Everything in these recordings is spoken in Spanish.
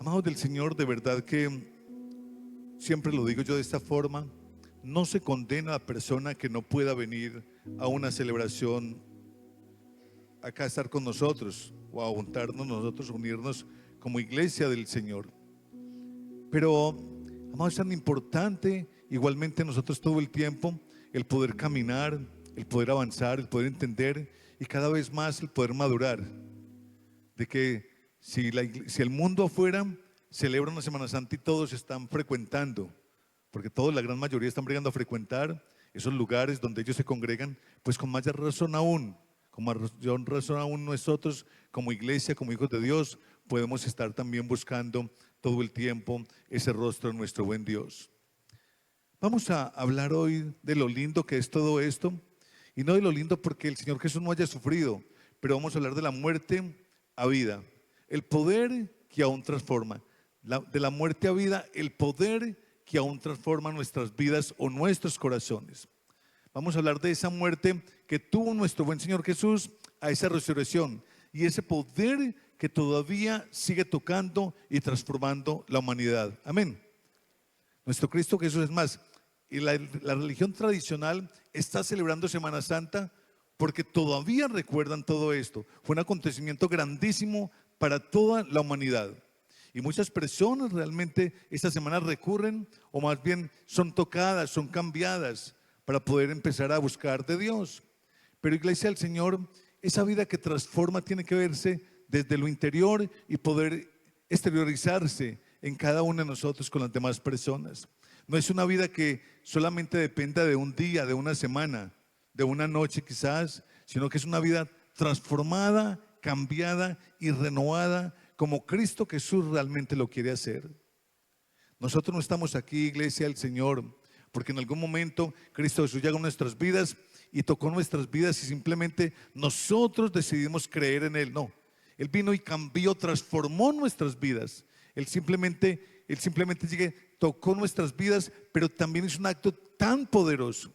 Amados del Señor, de verdad que siempre lo digo yo de esta forma, no se condena a la persona que no pueda venir a una celebración acá a estar con nosotros o a juntarnos nosotros, unirnos como iglesia del Señor. Pero, amados, es tan importante igualmente nosotros todo el tiempo el poder caminar, el poder avanzar, el poder entender y cada vez más el poder madurar. De que si el mundo afuera celebra una Semana Santa y todos están frecuentando, porque todos, la gran mayoría están bregando a frecuentar esos lugares donde ellos se congregan, pues con mayor razón aún, nosotros como iglesia, como hijos de Dios, podemos estar también buscando todo el tiempo ese rostro de nuestro buen Dios. Vamos a hablar hoy de lo lindo que es todo esto, y no de lo lindo porque el Señor Jesús no haya sufrido, pero vamos a hablar de la muerte a vida, el poder que aún transforma, de la muerte a vida, el poder que aún transforma nuestras vidas o nuestros corazones. Vamos a hablar de esa muerte que tuvo nuestro buen Señor Jesús, a esa resurrección y ese poder que todavía sigue tocando y transformando la humanidad. Amén. Nuestro Cristo Jesús, es más, y la religión tradicional está celebrando Semana Santa porque todavía recuerdan todo esto. Fue un acontecimiento grandísimo para toda la humanidad. Y muchas personas realmente esta semana recurren, o más bien son tocadas, son cambiadas para poder empezar a buscar de Dios. Pero iglesia del Señor, esa vida que transforma tiene que verse desde lo interior y poder exteriorizarse en cada uno de nosotros con las demás personas. No es una vida que solamente dependa de un día, de una semana, de una noche quizás, sino que es una vida transformada, cambiada y renovada como Cristo Jesús realmente lo quiere hacer. Nosotros no estamos aquí, iglesia del Señor, porque en algún momento Cristo Jesús llegó a nuestras vidas y tocó nuestras vidas y simplemente nosotros decidimos creer en Él. No, Él vino y cambió, transformó nuestras vidas. Él simplemente llegue, tocó nuestras vidas, pero también es un acto tan poderoso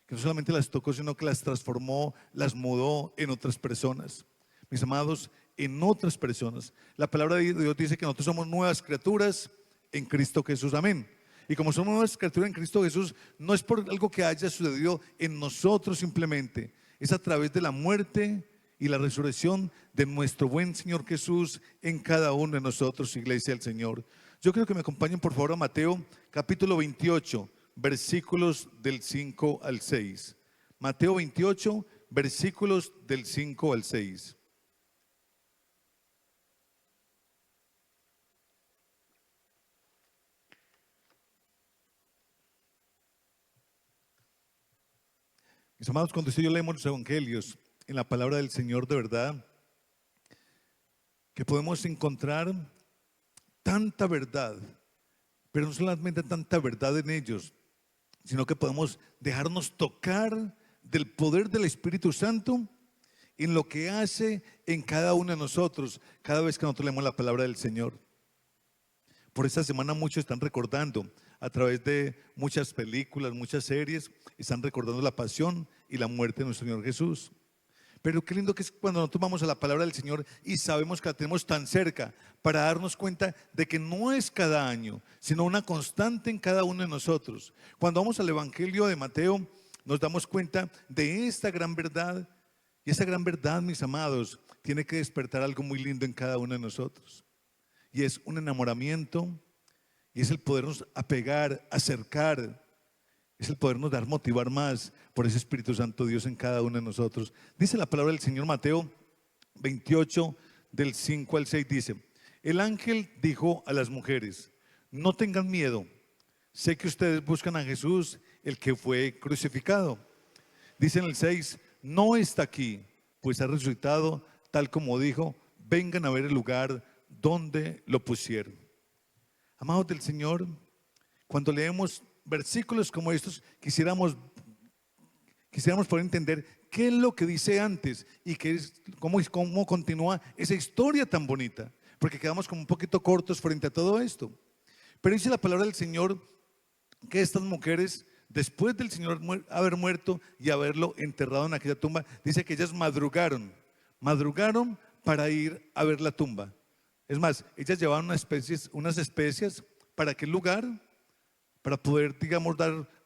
que no solamente las tocó, sino que las transformó, las mudó en otras personas. Mis amados, en otras personas. La palabra de Dios dice que nosotros somos nuevas criaturas en Cristo Jesús. Amén. Y como somos nuevas criaturas en Cristo Jesús, no es por algo que haya sucedido en nosotros simplemente. Es a través de la muerte y la resurrección de nuestro buen Señor Jesús en cada uno de nosotros, iglesia del Señor. Yo quiero que me acompañen por favor a Mateo capítulo 28, versículos del 5 al 6. Mateo 28, versículos del 5 al 6. Mis amados, cuando usted y yo leemos los evangelios en la palabra del Señor, de verdad que podemos encontrar tanta verdad, pero no solamente tanta verdad en ellos, sino que podemos dejarnos tocar del poder del Espíritu Santo en lo que hace en cada uno de nosotros cada vez que nosotros leemos la palabra del Señor. Por esta semana muchos están recordando a través de muchas películas, muchas series, están recordando la pasión y la muerte de nuestro Señor Jesús. Pero qué lindo que es cuando nos tomamos a la palabra del Señor y sabemos que la tenemos tan cerca para darnos cuenta de que no es cada año, sino una constante en cada uno de nosotros. Cuando vamos al Evangelio de Mateo, nos damos cuenta de esta gran verdad. Y esa gran verdad, mis amados, tiene que despertar algo muy lindo en cada uno de nosotros. Y es un enamoramiento, y es el podernos apegar, acercar, es el podernos dar, motivar más por ese Espíritu Santo Dios en cada uno de nosotros. Dice la palabra del Señor, Mateo 28, del 5 al 6, dice: el ángel dijo a las mujeres: no tengan miedo, sé que ustedes buscan a Jesús, el que fue crucificado. Dice en el 6: no está aquí, pues ha resucitado tal como dijo, vengan a ver el lugar donde lo pusieron. Amados del Señor, cuando leemos versículos como estos, quisiéramos poder entender qué es lo que dice antes y cómo continúa esa historia tan bonita, porque quedamos como un poquito cortos frente a todo esto. Pero dice la palabra del Señor que estas mujeres, después del Señor haber muerto y haberlo enterrado en aquella tumba, dice que ellas madrugaron para ir a ver la tumba. Es más, ellas llevaban unas especias para aquel lugar, para poder, digamos,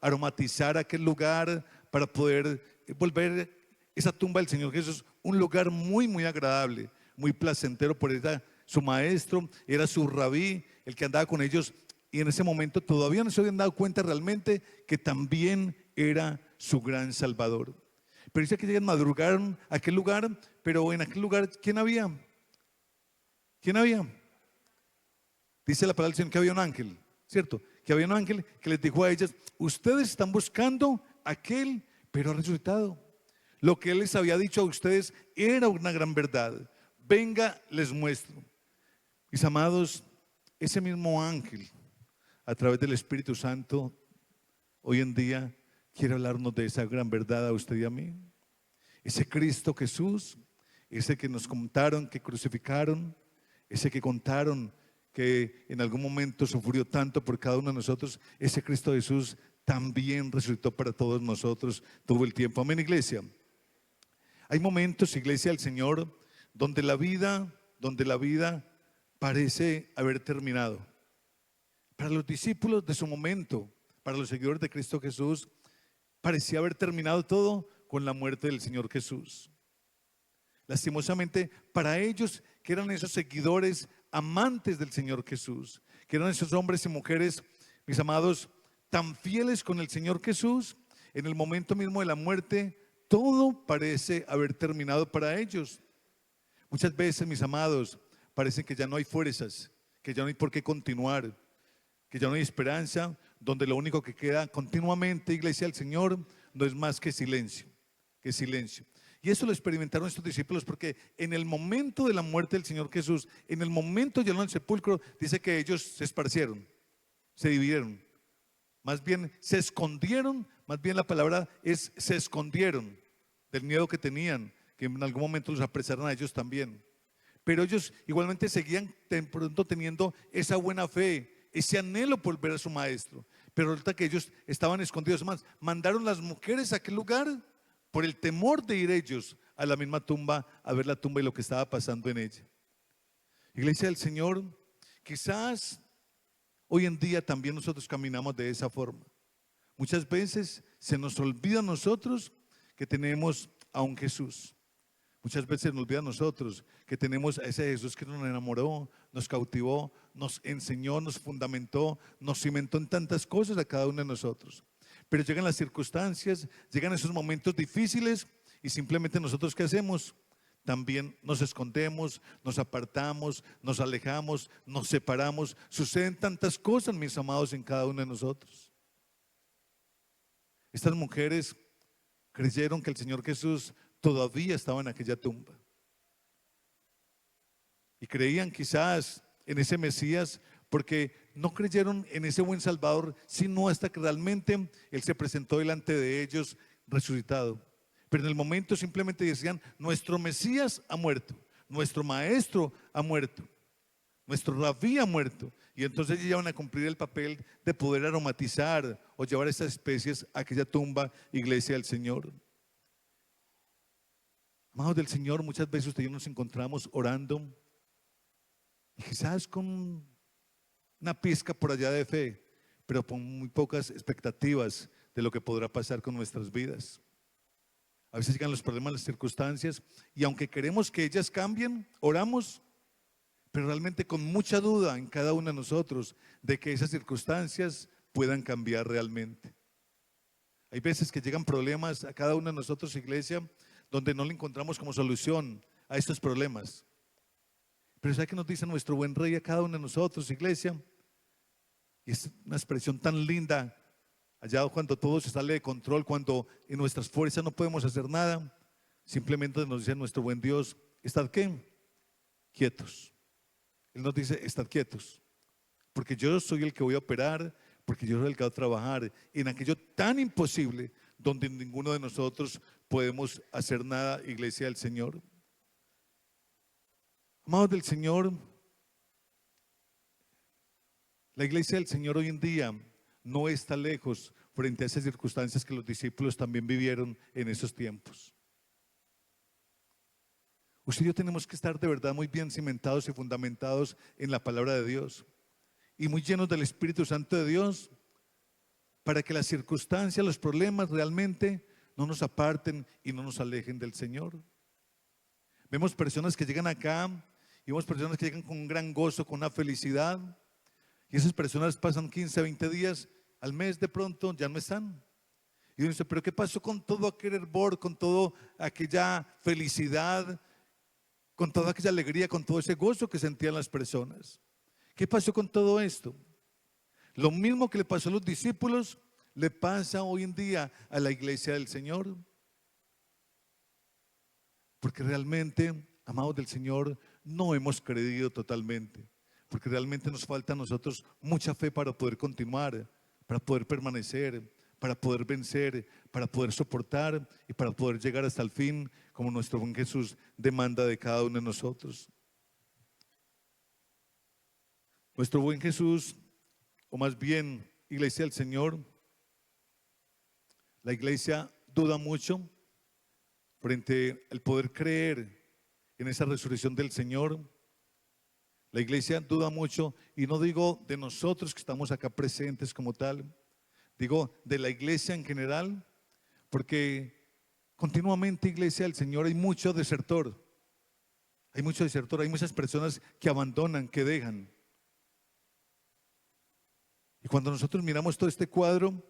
aromatizar aquel lugar, para poder volver esa tumba del Señor Jesús un lugar muy, muy agradable, muy placentero. Por ella, su maestro, era su rabí, el que andaba con ellos, y en ese momento todavía no se habían dado cuenta realmente que también era su gran Salvador. Pero dice que ellas madrugaron a aquel lugar, pero en aquel lugar, ¿quién había? ¿Quién había? Dice la palabra del Señor que había un ángel, ¿cierto? Que había un ángel que les dijo a ellas: ustedes están buscando a aquel, pero ha resucitado. Lo que Él les había dicho a ustedes era una gran verdad. Venga, les muestro. Mis amados, ese mismo ángel, a través del Espíritu Santo, hoy en día quiere hablarnos de esa gran verdad a usted y a mí. Ese Cristo Jesús, ese que nos contaron que crucificaron, ese que contaron que en algún momento sufrió tanto por cada uno de nosotros, ese Cristo Jesús también resucitó para todos nosotros todo el tiempo. Amén, iglesia. Hay momentos, iglesia del Señor, donde la vida parece haber terminado. Para los discípulos de su momento, para los seguidores de Cristo Jesús, parecía haber terminado todo con la muerte del Señor Jesús. Lastimosamente, para ellos, que eran esos seguidores amantes del Señor Jesús, que eran esos hombres y mujeres, mis amados, tan fieles con el Señor Jesús, en el momento mismo de la muerte, todo parece haber terminado para ellos. Muchas veces, mis amados, parece que ya no hay fuerzas, que ya no hay por qué continuar, que ya no hay esperanza, donde lo único que queda continuamente, iglesia del Señor, no es más que silencio, que silencio. Y eso lo experimentaron estos discípulos, porque en el momento de la muerte del Señor Jesús, en el momento ya en el sepulcro, dice que ellos se esparcieron, se dividieron, más bien se escondieron, más bien la palabra es se escondieron del miedo que tenían, que en algún momento los apresaran a ellos también. Pero ellos igualmente seguían de pronto teniendo esa buena fe, ese anhelo por ver a su maestro. Pero resulta que ellos estaban escondidos. Más, mandaron las mujeres a aquel lugar por el temor de ir ellos a la misma tumba, a ver la tumba y lo que estaba pasando en ella. Iglesia del Señor, quizás hoy en día también nosotros caminamos de esa forma. Muchas veces se nos olvida a nosotros que tenemos a un Jesús. Muchas veces nos olvida a nosotros que tenemos a ese Jesús que nos enamoró, nos cautivó, nos enseñó, nos fundamentó, nos cimentó en tantas cosas a cada uno de nosotros. Pero llegan las circunstancias, llegan esos momentos difíciles y simplemente nosotros, ¿qué hacemos? También nos escondemos, nos apartamos, nos alejamos, nos separamos. Suceden tantas cosas, mis amados, en cada uno de nosotros. Estas mujeres creyeron que el Señor Jesús todavía estaba en aquella tumba. Y creían quizás en ese Mesías porque no creyeron en ese buen Salvador, sino hasta que realmente Él se presentó delante de ellos resucitado. Pero en el momento simplemente decían: nuestro Mesías ha muerto, nuestro Maestro ha muerto, nuestro Rabí ha muerto. Y entonces ellos iban a cumplir el papel de poder aromatizar o llevar esas especies a aquella tumba, iglesia del Señor. Amados del Señor, muchas veces usted y yo nos encontramos orando y quizás con una pizca por allá de fe, pero con muy pocas expectativas de lo que podrá pasar con nuestras vidas. A veces llegan los problemas, las circunstancias, y aunque queremos que ellas cambien, oramos, pero realmente con mucha duda en cada uno de nosotros de que esas circunstancias puedan cambiar realmente. Hay veces que llegan problemas a cada uno de nosotros, iglesia, donde no le encontramos como solución a estos problemas. Pero ¿sabe qué nos dice nuestro buen Rey a cada uno de nosotros, iglesia? Y es una expresión tan linda, allá cuando todo se sale de control, cuando en nuestras fuerzas no podemos hacer nada, simplemente nos dice nuestro buen Dios: ¿estad qué? Quietos. Él nos dice: estad quietos, porque yo soy el que voy a operar, porque yo soy el que va a trabajar en aquello tan imposible donde ninguno de nosotros podemos hacer nada, iglesia del Señor. Amados del Señor, la iglesia del Señor hoy en día no está lejos frente a esas circunstancias que los discípulos también vivieron en esos tiempos. Usted y yo tenemos que estar de verdad muy bien cimentados y fundamentados en la palabra de Dios y muy llenos del Espíritu Santo de Dios para que las circunstancias, los problemas realmente no nos aparten y no nos alejen del Señor. Vemos personas que llegan acá y vemos personas que llegan con un gran gozo, con una felicidad, y esas personas pasan 15, 20 días, al mes de pronto ya no están. Y uno dice, pero ¿qué pasó con todo aquel hervor, con toda aquella felicidad, con toda aquella alegría, con todo ese gozo que sentían las personas? ¿Qué pasó con todo esto? Lo mismo que le pasó a los discípulos, le pasa hoy en día a la iglesia del Señor. Porque realmente, amados del Señor, no hemos creído totalmente. Porque realmente nos falta a nosotros mucha fe para poder continuar, para poder permanecer, para poder vencer, para poder soportar y para poder llegar hasta el fin, como nuestro buen Jesús demanda de cada uno de nosotros. Nuestro buen Jesús, o más bien, iglesia del Señor, la iglesia duda mucho frente al poder creer en esa resurrección del Señor. La iglesia duda mucho, y no digo de nosotros que estamos acá presentes como tal, digo de la iglesia en general, porque continuamente, iglesia del Señor, hay mucho desertor, hay muchas personas que abandonan, que dejan. Y cuando nosotros miramos todo este cuadro,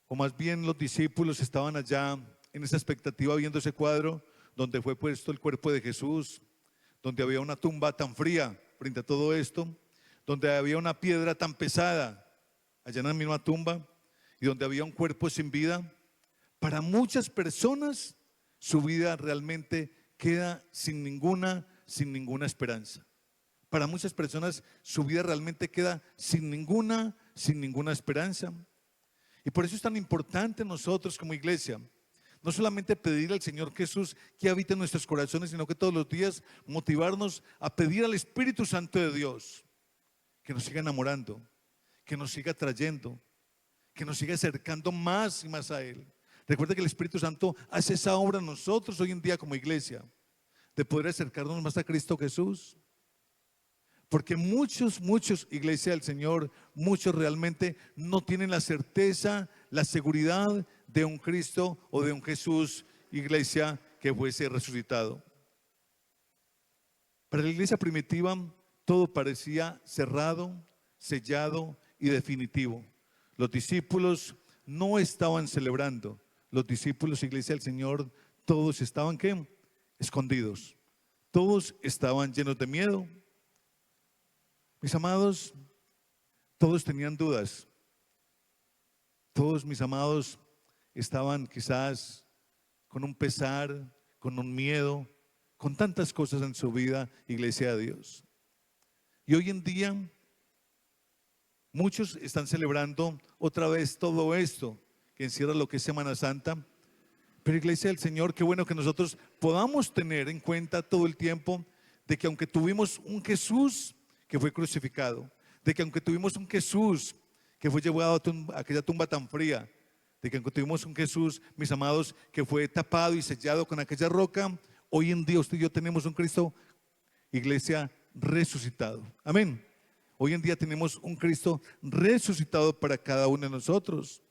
o más bien los discípulos estaban allá en esa expectativa viendo ese cuadro donde fue puesto el cuerpo de Jesús, donde había una tumba tan fría frente a todo esto, donde había una piedra tan pesada allá en la misma tumba y donde había un cuerpo sin vida. Para muchas personas su vida realmente queda sin ninguna esperanza. Para muchas personas su vida realmente queda sin ninguna esperanza. Y por eso es tan importante nosotros como iglesia no solamente pedir al Señor Jesús que habite en nuestros corazones, sino que todos los días motivarnos a pedir al Espíritu Santo de Dios que nos siga enamorando, que nos siga trayendo, que nos siga acercando más y más a Él. Recuerda que el Espíritu Santo hace esa obra en nosotros hoy en día como iglesia, de poder acercarnos más a Cristo Jesús. Porque muchos, iglesia del Señor, muchos realmente no tienen la certeza, la seguridad de un Cristo o de un Jesús, iglesia, que fuese resucitado. Para la iglesia primitiva todo parecía cerrado, sellado y definitivo. Los discípulos no estaban celebrando. Los discípulos, iglesia del Señor, todos estaban ¿qué? Escondidos. Todos estaban llenos de miedo. Mis amados, todos tenían dudas. Todos, mis amados, estaban quizás con un pesar, con un miedo, con tantas cosas en su vida, iglesia de Dios. Y hoy en día, muchos están celebrando otra vez todo esto que encierra lo que es Semana Santa. Pero iglesia del Señor, qué bueno que nosotros podamos tener en cuenta todo el tiempo de que aunque tuvimos un Jesús que fue crucificado, de que aunque tuvimos un Jesús que fue llevado a aquella tumba tan fría, de que aunque tuvimos un Jesús, mis amados, que fue tapado y sellado con aquella roca, hoy en día usted y yo tenemos un Cristo, iglesia, resucitado. Amén. Hoy en día tenemos un Cristo resucitado para cada uno de nosotros.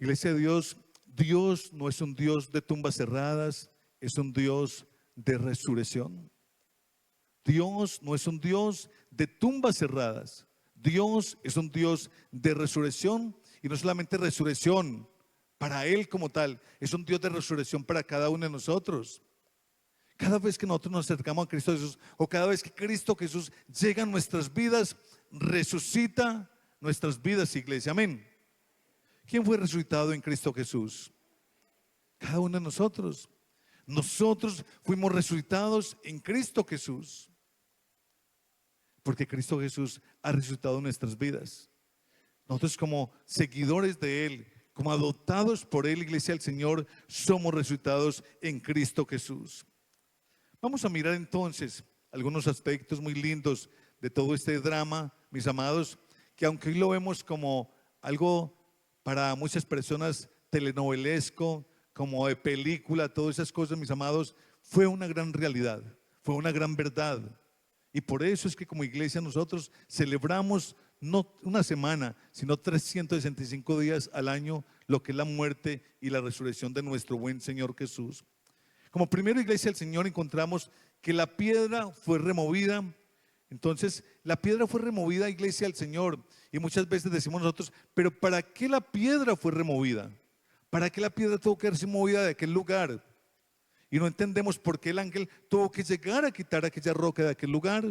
Iglesia de Dios, Dios no es un Dios de tumbas cerradas, es un Dios de resurrección. Dios no es un Dios de tumbas cerradas. Dios es un Dios de resurrección, y no solamente resurrección para Él como tal, es un Dios de resurrección para cada uno de nosotros. Cada vez que nosotros nos acercamos a Cristo Jesús, o cada vez que Cristo Jesús llega a nuestras vidas, resucita nuestras vidas, iglesia. Amén. ¿Quién fue resucitado en Cristo Jesús? Cada uno de nosotros. Nosotros fuimos resucitados en Cristo Jesús, porque Cristo Jesús ha resucitado nuestras vidas. Nosotros, como seguidores de Él, como adoptados por Él, iglesia del Señor, somos resucitados en Cristo Jesús. Vamos a mirar entonces algunos aspectos muy lindos de todo este drama, mis amados, que aunque hoy lo vemos como algo para muchas personas telenovelesco, como de película, todas esas cosas, mis amados, fue una gran realidad, fue una gran verdad. Y por eso es que como iglesia nosotros celebramos no una semana, sino 365 días al año lo que es la muerte y la resurrección de nuestro buen Señor Jesús. Como primera iglesia del Señor encontramos que la piedra fue removida. Entonces, la piedra fue removida, iglesia del Señor. Y muchas veces decimos nosotros, pero ¿para qué la piedra fue removida? ¿Para qué la piedra tuvo que ser movida de aquel lugar? Y no entendemos por qué el ángel tuvo que llegar a quitar aquella roca de aquel lugar.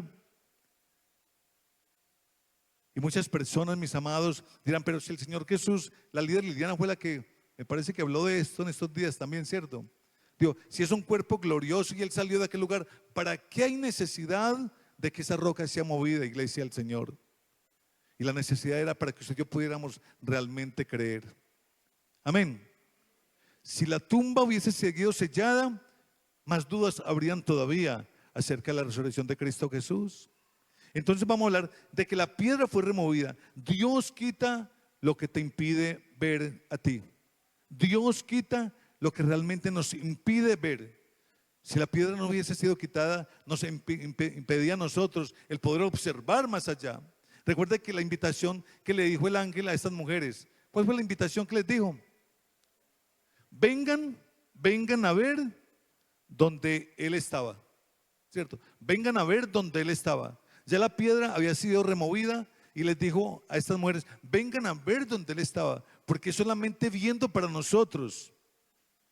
Y muchas personas, mis amados, dirán, pero si el Señor Jesús, la líder Liliana fue la que me parece que habló de esto en estos días también, ¿cierto? Digo, si es un cuerpo glorioso y Él salió de aquel lugar, ¿para qué hay necesidad de que esa roca sea movida, iglesia del Señor? Y la necesidad era para que usted y yo pudiéramos realmente creer. Amén. Si la tumba hubiese seguido sellada, más dudas habrían todavía acerca de la resurrección de Cristo Jesús. Entonces vamos a hablar de que la piedra fue removida. Dios quita lo que te impide ver a ti. Dios quita lo que realmente nos impide ver. Si la piedra no hubiese sido quitada, nos impedía a nosotros el poder observar más allá. Recuerda que la invitación que le dijo el ángel a estas mujeres, ¿cuál fue la invitación que les dijo? Vengan a ver donde Él estaba, ¿cierto? Vengan a ver donde Él estaba. Ya la piedra había sido removida y les dijo a estas mujeres, vengan a ver donde Él estaba, porque solamente viendo para nosotros,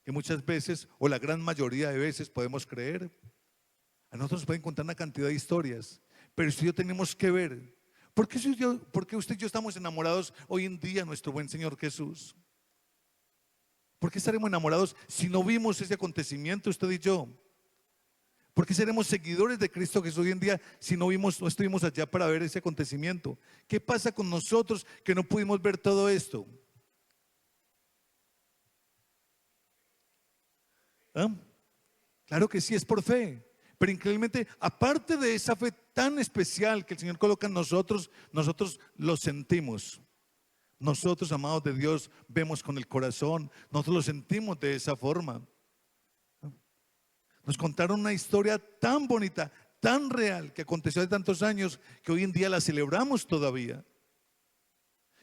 que muchas veces, o la gran mayoría de veces podemos creer, a nosotros nos pueden contar una cantidad de historias, pero si yo tenemos que ver, ¿por qué usted y yo estamos enamorados hoy en día de nuestro buen Señor Jesús? ¿Por qué estaremos enamorados si no vimos ese acontecimiento, usted y yo? ¿Por qué seremos seguidores de Cristo Jesús hoy en día si no estuvimos allá para ver ese acontecimiento? ¿Qué pasa con nosotros que no pudimos ver todo esto? ¿Ah? Claro que sí, es por fe. Pero increíblemente, aparte de esa fe tan especial que el Señor coloca en nosotros, nosotros lo sentimos. Nosotros, amados de Dios, vemos con el corazón, nosotros lo sentimos de esa forma. Nos contaron una historia tan bonita, tan real, que aconteció hace tantos años, que hoy en día la celebramos todavía.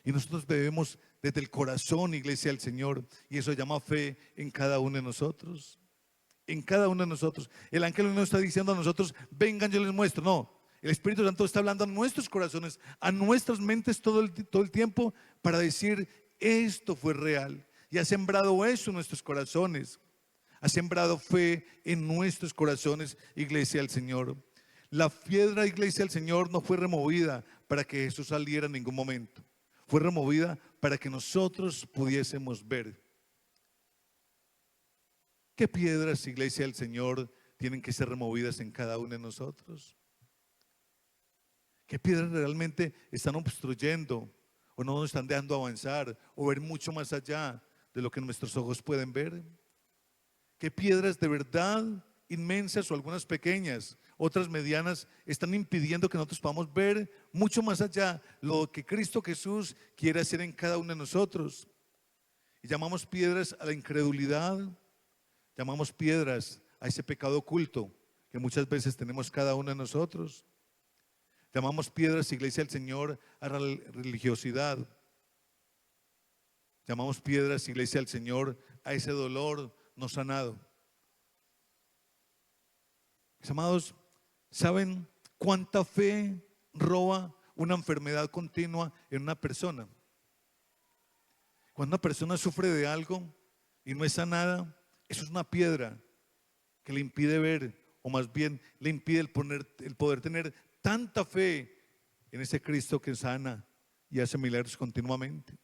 Y nosotros debemos desde el corazón, iglesia del Señor, y eso se llama fe en cada uno de nosotros. En cada uno de nosotros. El ángel no está diciendo a nosotros, vengan, yo les muestro. No, el Espíritu Santo está hablando a nuestros corazones, a nuestras mentes todo el tiempo para decir, esto fue real. Y ha sembrado eso en nuestros corazones. Ha sembrado fe en nuestros corazones, iglesia del Señor. La piedra, iglesia del Señor, no fue removida para que Jesús saliera en ningún momento. Fue removida para que nosotros pudiésemos ver. ¿Qué piedras, iglesia del Señor, tienen que ser removidas en cada uno de nosotros? ¿Qué piedras realmente están obstruyendo o no nos están dejando avanzar o ver mucho más allá de lo que nuestros ojos pueden ver? ¿Qué piedras de verdad inmensas o algunas pequeñas, otras medianas, están impidiendo que nosotros podamos ver mucho más allá lo que Cristo Jesús quiere hacer en cada uno de nosotros? Y llamamos piedras a la incredulidad, llamamos piedras a ese pecado oculto que muchas veces tenemos cada uno de nosotros. Llamamos piedras, iglesia del Señor, a la religiosidad. Llamamos piedras, iglesia del Señor, a ese dolor no sanado. Mis amados, ¿saben cuánta fe roba una enfermedad continua en una persona? Cuando una persona sufre de algo y no es sanada, eso es una piedra que le impide ver, o más bien le impide el poder tener tanta fe en ese Cristo que sana y hace milagros continuamente.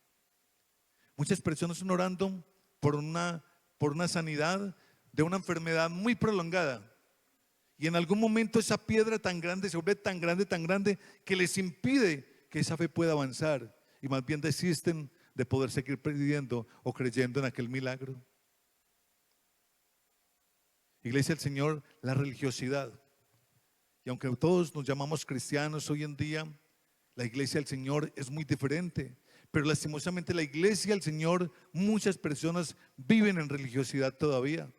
Muchas personas están orando por una sanidad de una enfermedad muy prolongada. Y en algún momento esa piedra tan grande se vuelve tan grande que les impide que esa fe pueda avanzar. Y más bien desisten de poder seguir pidiendo o creyendo en aquel milagro. Iglesia del Señor, la religiosidad. Y aunque todos nos llamamos cristianos hoy en día, la iglesia del Señor es muy diferente. Pero lastimosamente la iglesia del Señor, muchas personas viven en religiosidad todavía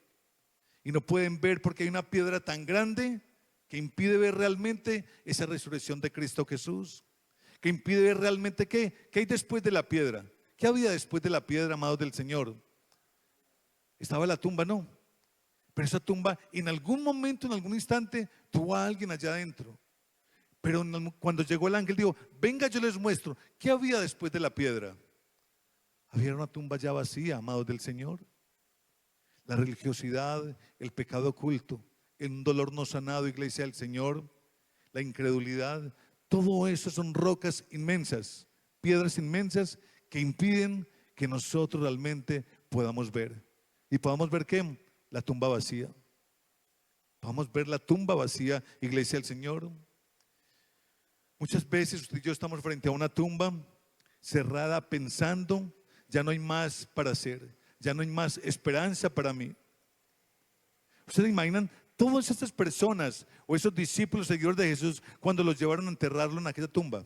y no pueden ver porque hay una piedra tan grande que impide ver realmente esa resurrección de Cristo Jesús, que impide ver realmente qué hay después de la piedra. ¿Qué había después de la piedra, amados del Señor? Estaba la tumba, no. Pero esa tumba en algún momento, en algún instante, tuvo a alguien allá adentro. Pero cuando llegó el ángel dijo, venga, yo les muestro. ¿Qué había después de la piedra? Había una tumba ya vacía, amados del Señor. La religiosidad, el pecado oculto, un dolor no sanado, iglesia del Señor, la incredulidad, todo eso son rocas inmensas, piedras inmensas que impiden que nosotros realmente podamos ver. ¿Y podamos ver qué? La tumba vacía. Podamos ver la tumba vacía, iglesia del Señor. Muchas veces usted y yo estamos frente a una tumba cerrada pensando, ya no hay más para hacer, ya no hay más esperanza para mí. ¿Ustedes imaginan todas estas personas o esos discípulos seguidores de Jesús cuando los llevaron a enterrarlo en aquella tumba?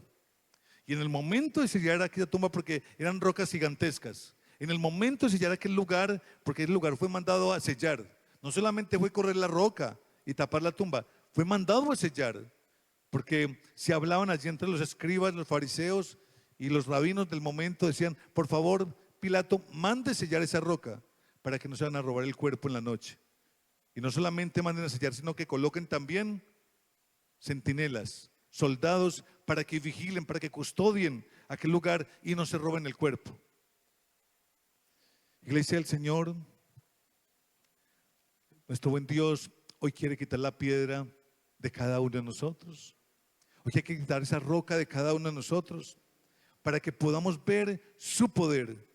Y en el momento de sellar aquella tumba, porque eran rocas gigantescas, en el momento de sellar aquel lugar, porque el lugar fue mandado a sellar, no solamente fue correr la roca y tapar la tumba, fue mandado a sellar, porque se hablaban allí entre los escribas, los fariseos y los rabinos del momento, decían, por favor, Pilato, mande sellar esa roca para que no se van a robar el cuerpo en la noche. Y no solamente manden a sellar, sino que coloquen también centinelas, soldados, para que vigilen, para que custodien aquel lugar y no se roben el cuerpo. Iglesia del Señor, nuestro buen Dios hoy quiere quitar la piedra de cada uno de nosotros. Hoy hay que quitar esa roca de cada uno de nosotros para que podamos ver su poder,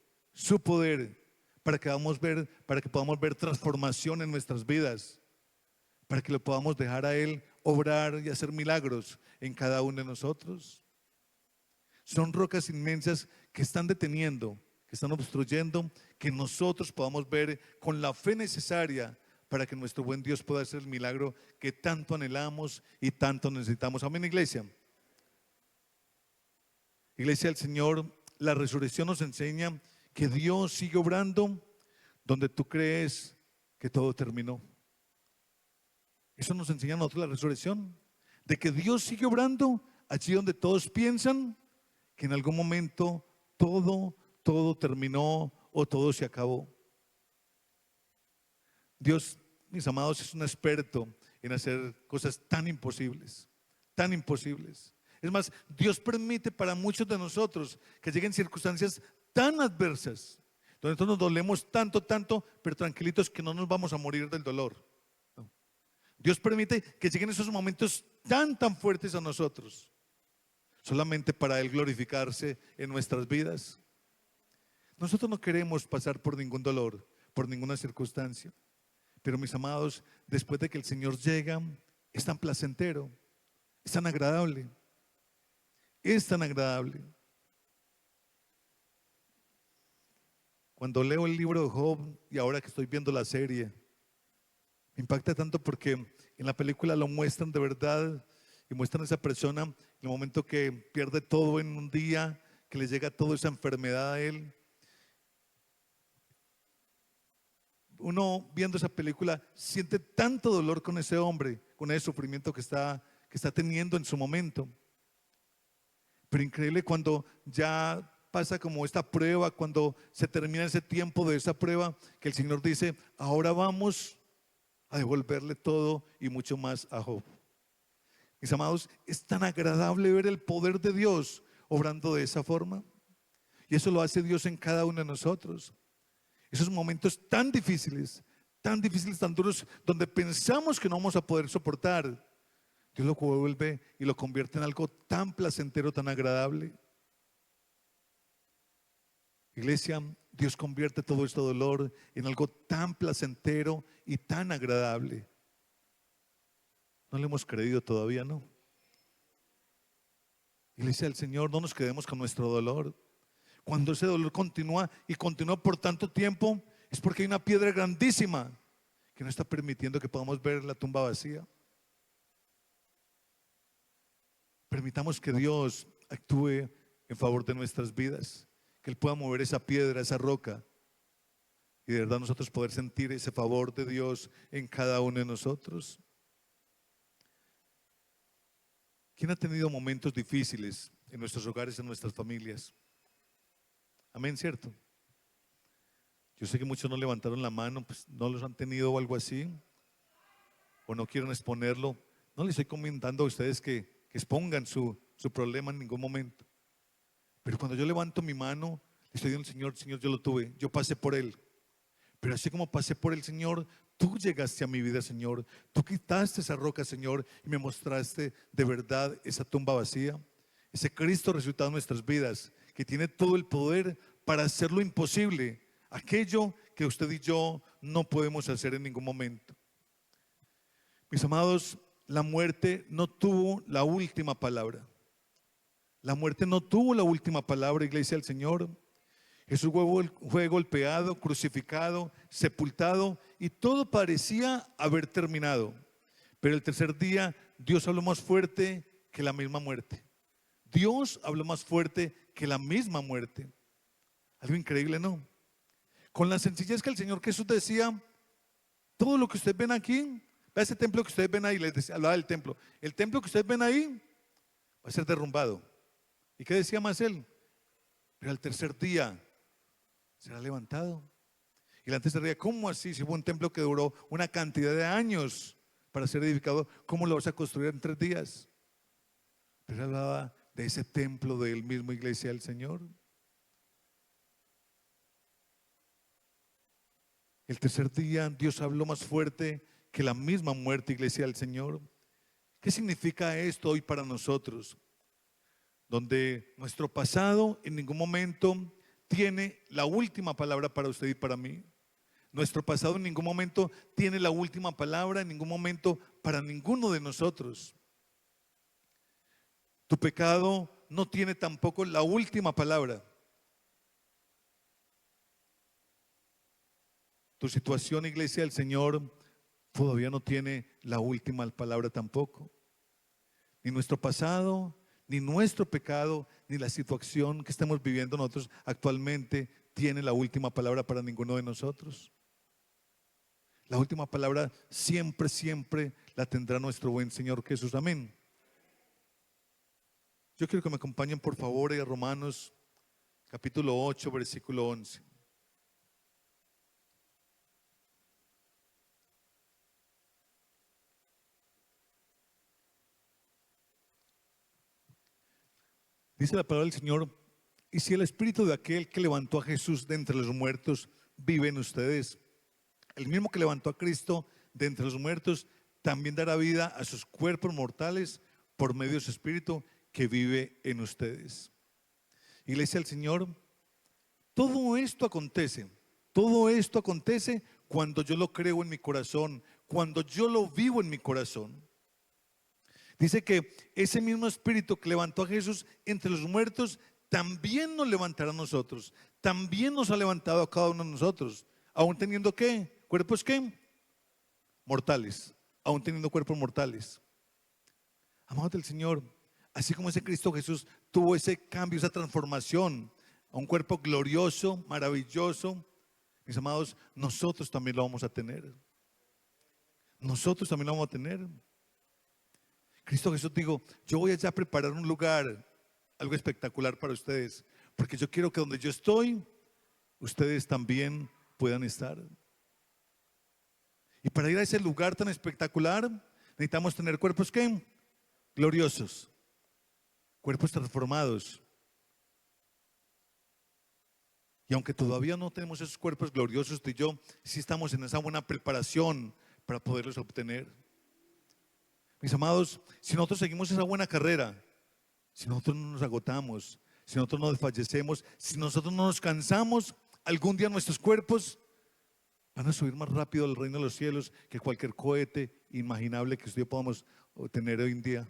para que podamos ver transformación en nuestras vidas, para que lo podamos dejar a Él obrar y hacer milagros en cada uno de nosotros. Son rocas inmensas que están deteniendo, que están obstruyendo, que nosotros podamos ver con la fe necesaria para que nuestro buen Dios pueda hacer el milagro que tanto anhelamos y tanto necesitamos. Amén, iglesia. Iglesia del Señor, la resurrección nos enseña que Dios sigue obrando donde tú crees que todo terminó. Eso nos enseña a nosotros la resurrección, de que Dios sigue obrando allí donde todos piensan que en algún momento todo terminó o todo se acabó. Dios, mis amados, es un experto en hacer cosas tan imposibles, tan imposibles. Es más, Dios permite para muchos de nosotros que lleguen circunstancias tan adversas, donde nosotros nos dolemos tanto, pero tranquilitos que no nos vamos a morir del dolor. No. Dios permite que lleguen esos momentos tan fuertes a nosotros, solamente para Él glorificarse en nuestras vidas. Nosotros no queremos pasar por ningún dolor, por ninguna circunstancia. Pero mis amados, después de que el Señor llega, es tan placentero, es tan agradable, es tan agradable. Cuando leo el libro de Job y ahora que estoy viendo la serie, me impacta tanto porque en la película lo muestran de verdad y muestran a esa persona en el momento que pierde todo en un día, que le llega toda esa enfermedad a él. Uno viendo esa película siente tanto dolor con ese hombre, con ese sufrimiento que está teniendo en su momento. Pero increíble cuando ya pasa como esta prueba, cuando se termina ese tiempo de esa prueba, que el Señor dice, ahora vamos a devolverle todo y mucho más a Job. Mis amados, es tan agradable ver el poder de Dios obrando de esa forma. Y eso lo hace Dios en cada uno de nosotros. Esos momentos tan difíciles, tan duros, donde pensamos que no vamos a poder soportar, Dios lo vuelve y lo convierte en algo tan placentero, tan agradable. Iglesia, Dios convierte todo este dolor en algo tan placentero y tan agradable. No le hemos creído todavía, ¿no? Iglesia del Señor, no nos quedemos con nuestro dolor. Cuando ese dolor continúa y continúa por tanto tiempo, es porque hay una piedra grandísima que no está permitiendo que podamos ver la tumba vacía. Permitamos que Dios actúe en favor de nuestras vidas que Él pueda mover esa piedra, esa roca, y de verdad nosotros poder sentir ese favor de Dios en cada uno de nosotros. ¿Quién ha tenido momentos difíciles en nuestros hogares, en nuestras familias? Amén, ¿cierto? Yo sé que muchos no levantaron la mano, pues no los han tenido o algo así, o no quieren exponerlo. No les estoy comentando a ustedes que expongan su problema en ningún momento. Pero cuando yo levanto mi mano, le estoy diciendo al Señor, Señor, yo lo tuve, yo pasé por él. Pero así como pasé por el Señor, tú llegaste a mi vida, Señor. Tú quitaste esa roca, Señor, y me mostraste de verdad esa tumba vacía. Ese Cristo resucitado en nuestras vidas, que tiene todo el poder para hacer lo imposible, aquello que usted y yo no podemos hacer en ningún momento. Mis amados, la muerte no tuvo la última palabra. La muerte no tuvo la última palabra, iglesia del Señor. Jesús fue golpeado, crucificado, sepultado y todo parecía haber terminado. Pero el tercer día Dios habló más fuerte que la misma muerte. Dios habló más fuerte que la misma muerte. Algo increíble, ¿no? Con la sencillez que el Señor Jesús decía, todo lo que ustedes ven aquí, vea ese templo que ustedes ven ahí, les decía, hablaba del templo. El templo que ustedes ven ahí va a ser derrumbado. ¿Y qué decía más él? Pero al tercer día será levantado. Y la tercer día, ¿cómo así? Si hubo un templo que duró una cantidad de años para ser edificado, ¿cómo lo vas a construir en 3 días? Pero él hablaba de ese templo de él mismo, iglesia del Señor. El tercer día Dios habló más fuerte que la misma muerte, iglesia del Señor. ¿Qué significa esto hoy para nosotros? Donde nuestro pasado en ningún momento tiene la última palabra para usted y para mí. Nuestro pasado en ningún momento tiene la última palabra, en ningún momento para ninguno de nosotros. Tu pecado no tiene tampoco la última palabra. Tu situación, iglesia del Señor, todavía no tiene la última palabra tampoco. Ni nuestro pasado, ni nuestro pecado, ni la situación que estamos viviendo nosotros actualmente tiene la última palabra para ninguno de nosotros. La última palabra siempre, siempre la tendrá nuestro buen Señor Jesús. Amén. Yo quiero que me acompañen por favor a Romanos capítulo 8, versículo 11. Dice la palabra del Señor, y si el espíritu de aquel que levantó a Jesús de entre los muertos vive en ustedes, el mismo que levantó a Cristo de entre los muertos también dará vida a sus cuerpos mortales por medio de su espíritu que vive en ustedes. Iglesia del Señor, todo esto acontece cuando yo lo creo en mi corazón, cuando yo lo vivo en mi corazón. Dice que ese mismo espíritu que levantó a Jesús entre los muertos también nos levantará a nosotros, también nos ha levantado a cada uno de nosotros, aún teniendo ¿qué? ¿Cuerpos qué? Mortales, aún teniendo cuerpos mortales. Amados del Señor, así como ese Cristo Jesús tuvo ese cambio, esa transformación a un cuerpo glorioso, maravilloso, mis amados, nosotros también lo vamos a tener. Nosotros también lo vamos a tener. Cristo Jesús dijo, yo voy allá a preparar un lugar, algo espectacular para ustedes, porque yo quiero que donde yo estoy, ustedes también puedan estar. Y para ir a ese lugar tan espectacular, necesitamos tener cuerpos ¿qué? Gloriosos, cuerpos transformados. Y aunque todavía no tenemos esos cuerpos gloriosos, usted y yo sí estamos en esa buena preparación para poderlos obtener. Mis amados, si nosotros seguimos esa buena carrera, si nosotros no nos agotamos, si nosotros no desfallecemos, si nosotros no nos cansamos, algún día nuestros cuerpos van a subir más rápido al reino de los cielos que cualquier cohete imaginable que usted y yo podamos tener hoy en día.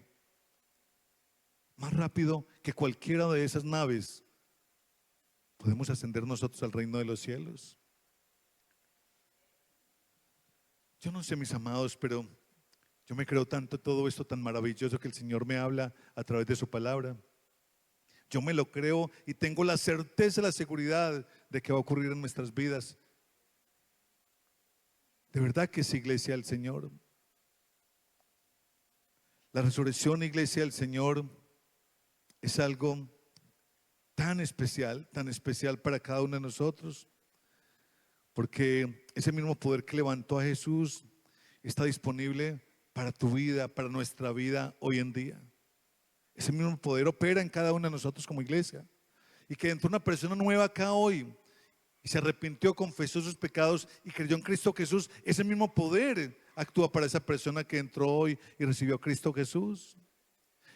Más rápido que cualquiera de esas naves podemos ascender nosotros al reino de los cielos. Yo no sé, mis amados, pero yo me creo tanto todo esto tan maravilloso que el Señor me habla a través de su palabra. Yo me lo creo y tengo la certeza, la seguridad de que va a ocurrir en nuestras vidas. De verdad que es iglesia del Señor. La resurrección, iglesia del Señor, es algo tan especial para cada uno de nosotros, porque ese mismo poder que levantó a Jesús está disponible para tu vida, para nuestra vida hoy en día. Ese mismo poder opera en cada uno de nosotros como iglesia. Y que entró una persona nueva acá hoy y se arrepintió, confesó sus pecados y creyó en Cristo Jesús, ese mismo poder actúa para esa persona que entró hoy y recibió a Cristo Jesús.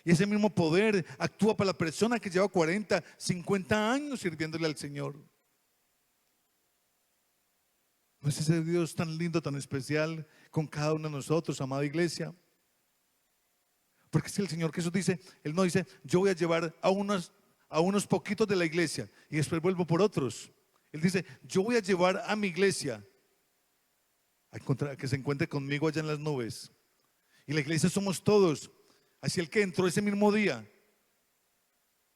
Y ese mismo poder actúa para la persona que lleva 40, 50 años sirviéndole al Señor. ¿No es ese Dios tan lindo, tan especial con cada uno de nosotros, amada iglesia? Porque es el Señor Jesús dice, Él no dice, yo voy a llevar a unos poquitos de la iglesia y después vuelvo por otros. Él dice, yo voy a llevar a mi iglesia a que se encuentre conmigo allá en las nubes. Y la iglesia somos todos. Así el que entró ese mismo día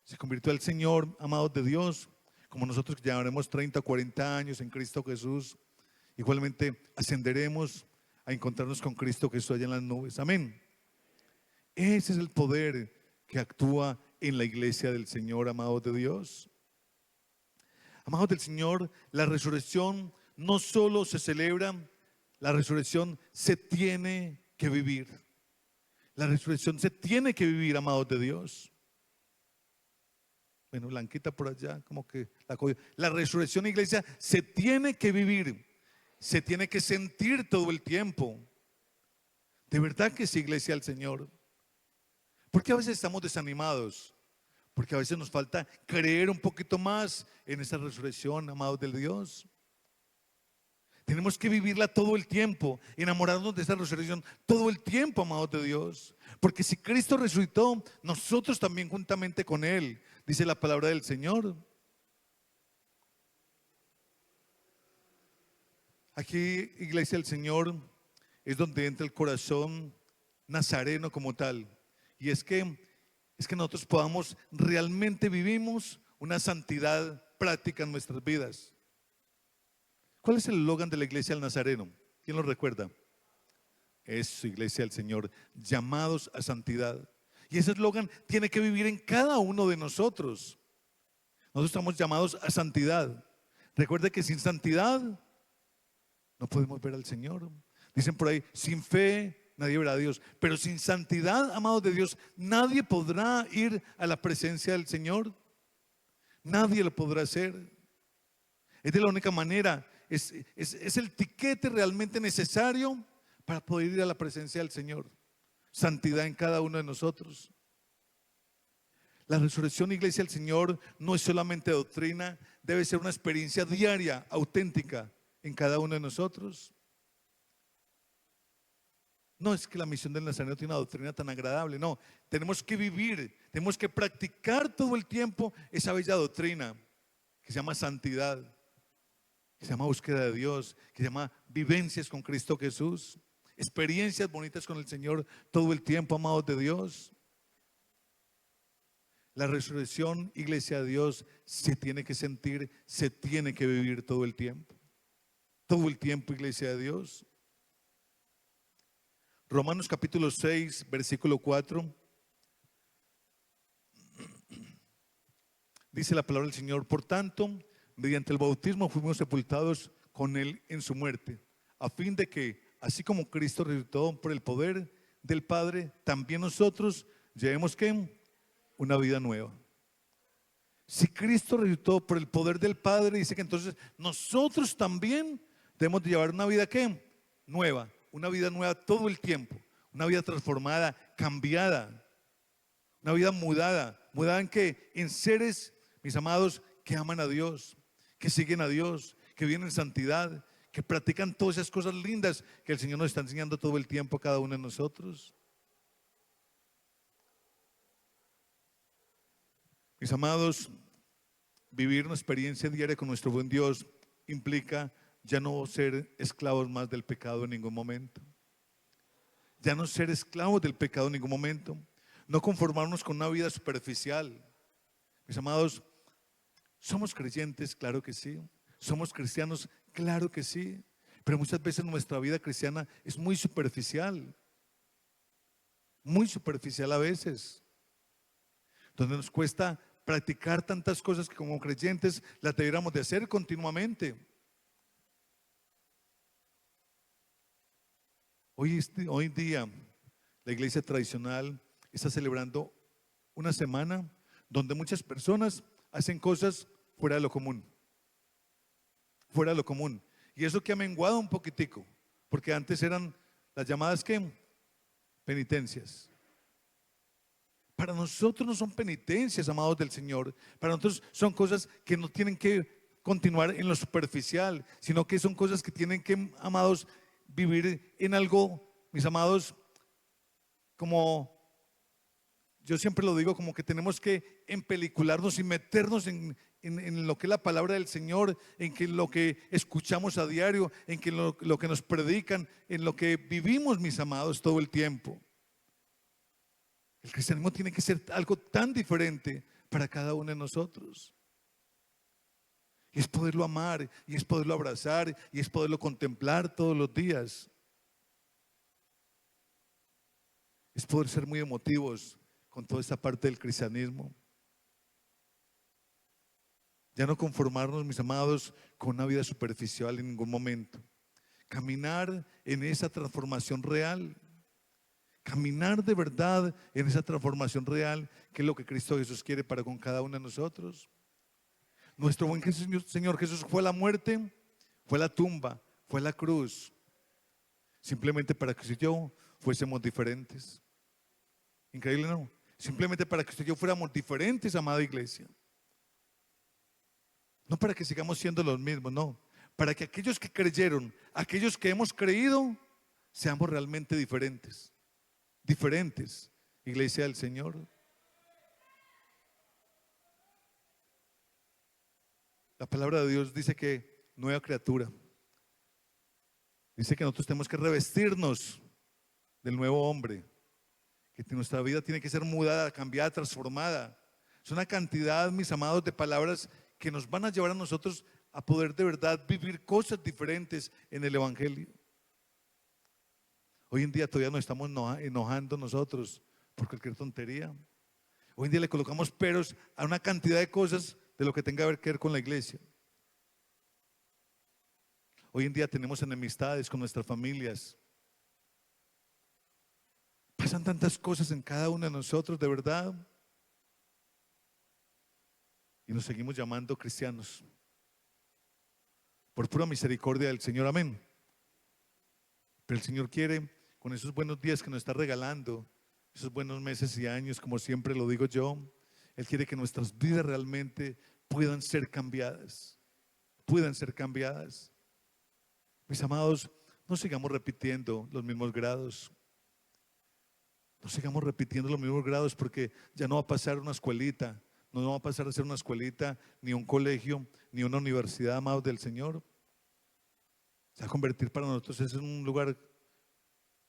se convirtió al Señor, amados de Dios, como nosotros que llevaremos 30 o 40 años en Cristo Jesús, igualmente ascenderemos a encontrarnos con Cristo Jesús allá en las nubes. Amén. Ese es el poder que actúa en la iglesia del Señor, amados de Dios. Amados del Señor, la resurrección no solo se celebra, la resurrección se tiene que vivir. La resurrección se tiene que vivir, amados de Dios. Bueno, Blanquita por allá, como que la resurrección, iglesia, se tiene que vivir, se tiene que sentir todo el tiempo. De verdad que sí, iglesia del Señor. Porque a veces estamos desanimados, porque a veces nos falta creer un poquito más en esa resurrección, amados del Dios. Tenemos que vivirla todo el tiempo, enamorarnos de esa resurrección todo el tiempo, amados de Dios. Porque si Cristo resucitó, nosotros también juntamente con Él, dice la palabra del Señor. Aquí, iglesia del Señor, es donde entra el corazón nazareno como tal. Y es que nosotros podamos realmente vivimos una santidad práctica en nuestras vidas. ¿Cuál es el eslogan de la iglesia del Nazareno? ¿Quién lo recuerda? Es su iglesia del Señor, llamados a santidad. Y ese eslogan tiene que vivir en cada uno de nosotros. Nosotros estamos llamados a santidad. Recuerde que sin santidad no podemos ver al Señor. Dicen por ahí, sin fe nadie verá a Dios. Pero sin santidad, amados de Dios, nadie podrá ir a la presencia del Señor. Nadie lo podrá hacer. Es de la única manera. Es el tiquete realmente necesario para poder ir a la presencia del Señor. Santidad en cada uno de nosotros. La resurrección, iglesia del Señor, no es solamente doctrina, debe ser una experiencia diaria, auténtica en cada uno de nosotros. No es que la misión del Nazareno tiene una doctrina tan agradable, no. Tenemos que vivir, tenemos que practicar todo el tiempo esa bella doctrina que se llama santidad, que se llama búsqueda de Dios, que se llama vivencias con Cristo Jesús, experiencias bonitas con el Señor todo el tiempo, amados de Dios. La resurrección, iglesia de Dios, se tiene que sentir, se tiene que vivir todo el tiempo. Todo el tiempo, iglesia de Dios. Romanos capítulo 6, versículo 4. Dice la palabra del Señor: por tanto, mediante el bautismo fuimos sepultados con Él en su muerte, a fin de que, así como Cristo resucitó por el poder del Padre, también nosotros llevemos ¿qué? Una vida nueva. Si Cristo resucitó por el poder del Padre, dice que entonces nosotros también debemos de llevar una vida ¿qué? Nueva, una vida nueva todo el tiempo, una vida transformada, cambiada, una vida mudada. ¿Mudada en qué? En seres, mis amados, que aman a Dios, que siguen a Dios, que viven en santidad, que practican todas esas cosas lindas que el Señor nos está enseñando todo el tiempo a cada uno de nosotros. Mis amados, vivir una experiencia diaria con nuestro buen Dios implica ya no ser esclavos más del pecado en ningún momento. Ya no ser esclavos del pecado en ningún momento. No conformarnos con una vida superficial. Mis amados, somos creyentes, claro que sí. Somos cristianos, claro que sí. Pero muchas veces nuestra vida cristiana es muy superficial a veces, donde nos cuesta practicar tantas cosas que como creyentes las debiéramos de hacer continuamente. Hoy en día la iglesia tradicional está celebrando una semana donde muchas personas hacen cosas fuera de lo común, fuera de lo común. Y eso que ha menguado un poquitico, porque antes eran las llamadas que penitencias. Para nosotros no son penitencias, amados del Señor. Para nosotros son cosas que no tienen que continuar en lo superficial, sino que son cosas que tienen que, amados, vivir en algo, mis amados, como yo siempre lo digo, como que tenemos que empelicularnos y meternos en lo que es la palabra del Señor, en que lo que escuchamos a diario, en que lo que nos predican, en lo que vivimos, mis amados, todo el tiempo. El cristianismo tiene que ser algo tan diferente para cada uno de nosotros. Y es poderlo amar, y es poderlo abrazar, y es poderlo contemplar todos los días. Es poder ser muy emotivos con toda esta parte del cristianismo. Ya no conformarnos, mis amados, con una vida superficial en ningún momento. Caminar en esa transformación real. Caminar de verdad en esa transformación real, que es lo que Cristo Jesús quiere para con cada uno de nosotros. Nuestro buen Señor Jesús fue a la muerte, fue a la tumba, fue a la cruz, simplemente para que usted y yo fuésemos diferentes. Increíble, ¿no? Simplemente para que usted y yo fuéramos diferentes, amada iglesia. No para que sigamos siendo los mismos, no. Para que aquellos que creyeron, aquellos que hemos creído, seamos realmente diferentes. Diferentes, iglesia del Señor. La palabra de Dios dice que nueva criatura. Dice que nosotros tenemos que revestirnos del nuevo hombre, que nuestra vida tiene que ser mudada, cambiada, transformada. Es una cantidad, mis amados, de palabras que nos van a llevar a nosotros a poder de verdad vivir cosas diferentes en el Evangelio. Hoy en día todavía nos estamos enojando nosotros por cualquier tontería. Hoy en día le colocamos peros a una cantidad de cosas de lo que tenga que ver con la iglesia. Hoy en día tenemos enemistades con nuestras familias. Pasan tantas cosas en cada uno de nosotros, de verdad. Y nos seguimos llamando cristianos. Por pura misericordia del Señor, amén. Pero el Señor quiere, con esos buenos días que nos está regalando, esos buenos meses y años, como siempre lo digo yo, Él quiere que nuestras vidas realmente puedan ser cambiadas. Puedan ser cambiadas. Mis amados, no sigamos repitiendo los mismos grados. No sigamos repitiendo los mismos grados, porque ya no va a pasar una escuelita, no va a pasar a ser una escuelita, ni un colegio, ni una universidad, amados del Señor. Se va a convertir para nosotros en un lugar,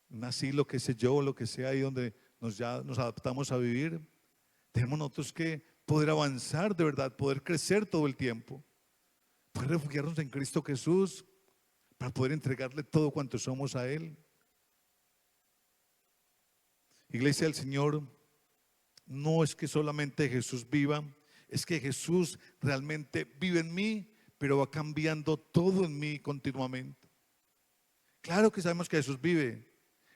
un asilo, qué sé yo, lo que sea, ahí donde ya nos adaptamos a vivir. Tenemos nosotros que poder avanzar de verdad, poder crecer todo el tiempo, poder refugiarnos en Cristo Jesús, para poder entregarle todo cuanto somos a Él. Iglesia del Señor, no es que solamente Jesús viva, es que Jesús realmente vive en mí, pero va cambiando todo en mí continuamente. Claro que sabemos que Jesús vive,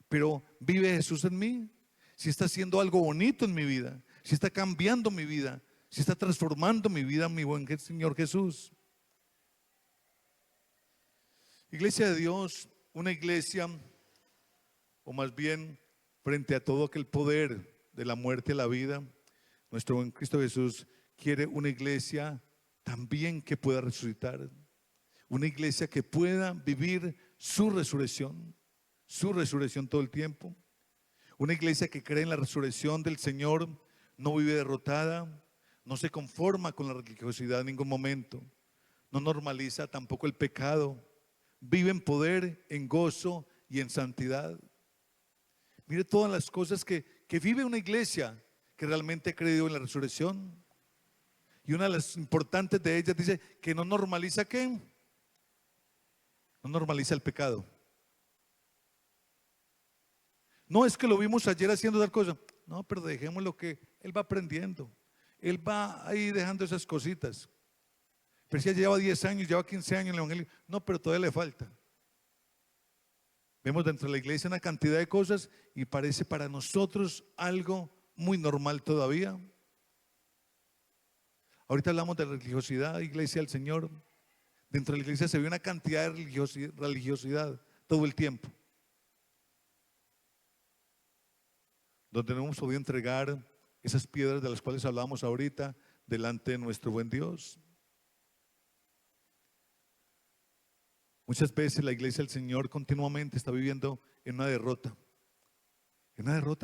pero ¿vive Jesús en mí? Si está haciendo algo bonito en mi vida, si está cambiando mi vida, si está transformando mi vida, mi buen Señor Jesús. Iglesia de Dios, una iglesia, o más bien frente a todo aquel poder de la muerte a la vida, nuestro buen Cristo Jesús quiere una iglesia también que pueda resucitar, una iglesia que pueda vivir su resurrección todo el tiempo, una iglesia que cree en la resurrección del Señor, no vive derrotada, no se conforma con la religiosidad en ningún momento, no normaliza tampoco el pecado, vive en poder, en gozo y en santidad. Mire todas las cosas que vive una iglesia que realmente ha creído en la resurrección. Y una de las importantes de ellas dice que no normaliza ¿qué? No normaliza el pecado. No es que lo vimos ayer haciendo tal cosa. No, pero dejémoslo que él va aprendiendo. Él va ahí dejando esas cositas. Pero si ya lleva 10 años, lleva 15 años en el Evangelio. No, pero todavía le falta. Vemos dentro de la iglesia una cantidad de cosas y parece para nosotros algo muy normal todavía. Ahorita hablamos de religiosidad, iglesia del Señor. Dentro de la iglesia se ve una cantidad de religiosidad todo el tiempo. Donde no hemos podido entregar esas piedras de las cuales hablábamos ahorita delante de nuestro buen Dios. Muchas veces la iglesia del Señor continuamente está viviendo en una derrota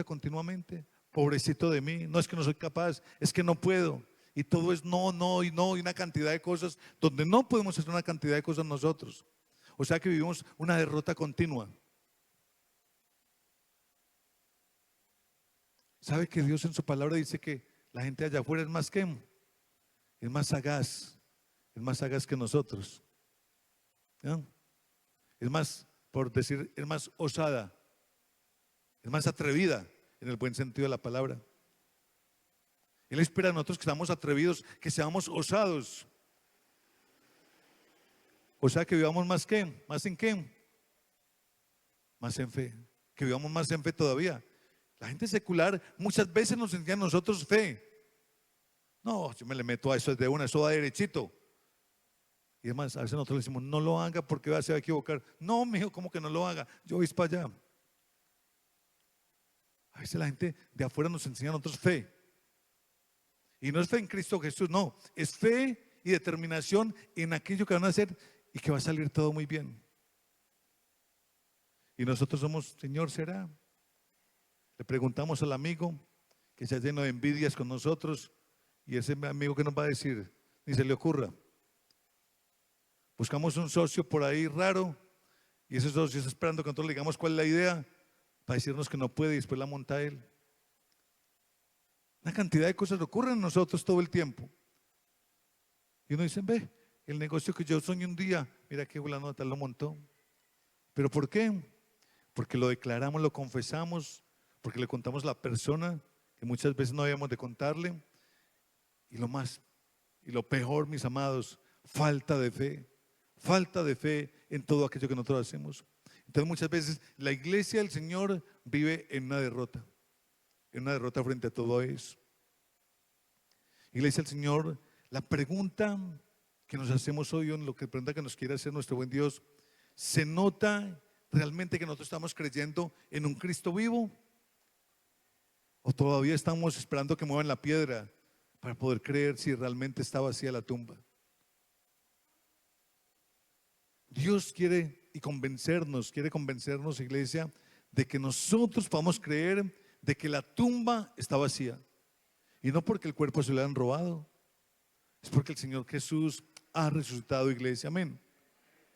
continuamente. Pobrecito de mí, no es que no soy capaz, es que no puedo. Y todo es no, no y no, y una cantidad de cosas donde no podemos hacer una cantidad de cosas nosotros. O sea que vivimos una derrota continua. ¿Sabe que Dios en su palabra dice que la gente allá afuera es más que? Es más sagaz que nosotros. ¿Ya? Es más, por decir, es más osada, es más atrevida en el buen sentido de la palabra. Él espera a nosotros que seamos atrevidos, que seamos osados. O sea, que vivamos más que, más en qué, más en fe, que vivamos más en fe todavía. La gente secular muchas veces nos enseña a nosotros fe. No, yo me le meto a eso de una, eso va derechito. Y además, a veces nosotros le decimos, no lo haga porque se va a equivocar. No, mijo, ¿cómo que no lo haga? Yo voy para allá. A veces la gente de afuera nos enseña a nosotros fe. Y no es fe en Cristo Jesús, no. Es fe y determinación en aquello que van a hacer y que va a salir todo muy bien. Y nosotros somos, Señor, ¿será? Le preguntamos al amigo que se ha lleno de envidias con nosotros y ese amigo que nos va a decir, ni se le ocurra. Buscamos un socio por ahí raro y ese socio está esperando que nosotros le digamos cuál es la idea para decirnos que no puede y después la monta él. Una cantidad de cosas ocurren en nosotros todo el tiempo. Y uno dice, ve, el negocio que yo soñé un día, mira que fulano tal lo montó. ¿Pero por qué? Porque lo declaramos, lo confesamos, porque le contamos a la persona que muchas veces no habíamos de contarle. Y lo más, y lo peor, mis amados, falta de fe en todo aquello que nosotros hacemos. Entonces muchas veces la iglesia del Señor vive en una derrota frente a todo eso. Iglesia del Señor, la pregunta que nos hacemos hoy, lo que pregunta que nos quiere hacer nuestro buen Dios, ¿se nota realmente que nosotros estamos creyendo en un Cristo vivo? ¿O todavía estamos esperando que muevan la piedra para poder creer si realmente está vacía la tumba? Dios quiere convencernos, iglesia, de que nosotros podamos creer de que la tumba está vacía. Y no porque el cuerpo se lo han robado, es porque el Señor Jesús ha resucitado, iglesia, amén.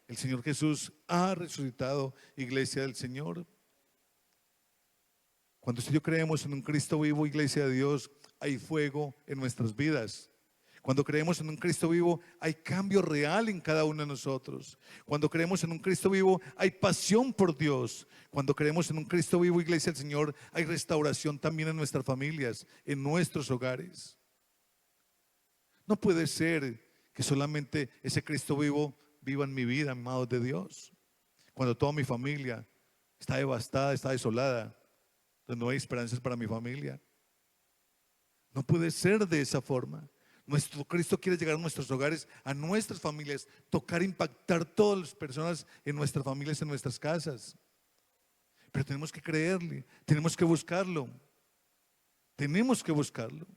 El Señor Jesús ha resucitado, iglesia del Señor. Cuando usted y yo creemos en un Cristo vivo, iglesia de Dios, hay fuego en nuestras vidas. Cuando creemos en un Cristo vivo, hay cambio real en cada uno de nosotros. Cuando creemos en un Cristo vivo, hay pasión por Dios. Cuando creemos en un Cristo vivo, iglesia del Señor, hay restauración también en nuestras familias, en nuestros hogares. No puede ser que solamente ese Cristo vivo viva en mi vida, amados de Dios. Cuando toda mi familia está devastada, está desolada, donde no hay esperanzas para mi familia. No puede ser de esa forma. Nuestro Cristo quiere llegar a nuestros hogares, a nuestras familias, tocar, impactar todas las personas en nuestras familias, en nuestras casas. Pero tenemos que creerle, tenemos que buscarlo. Tenemos que buscarlo.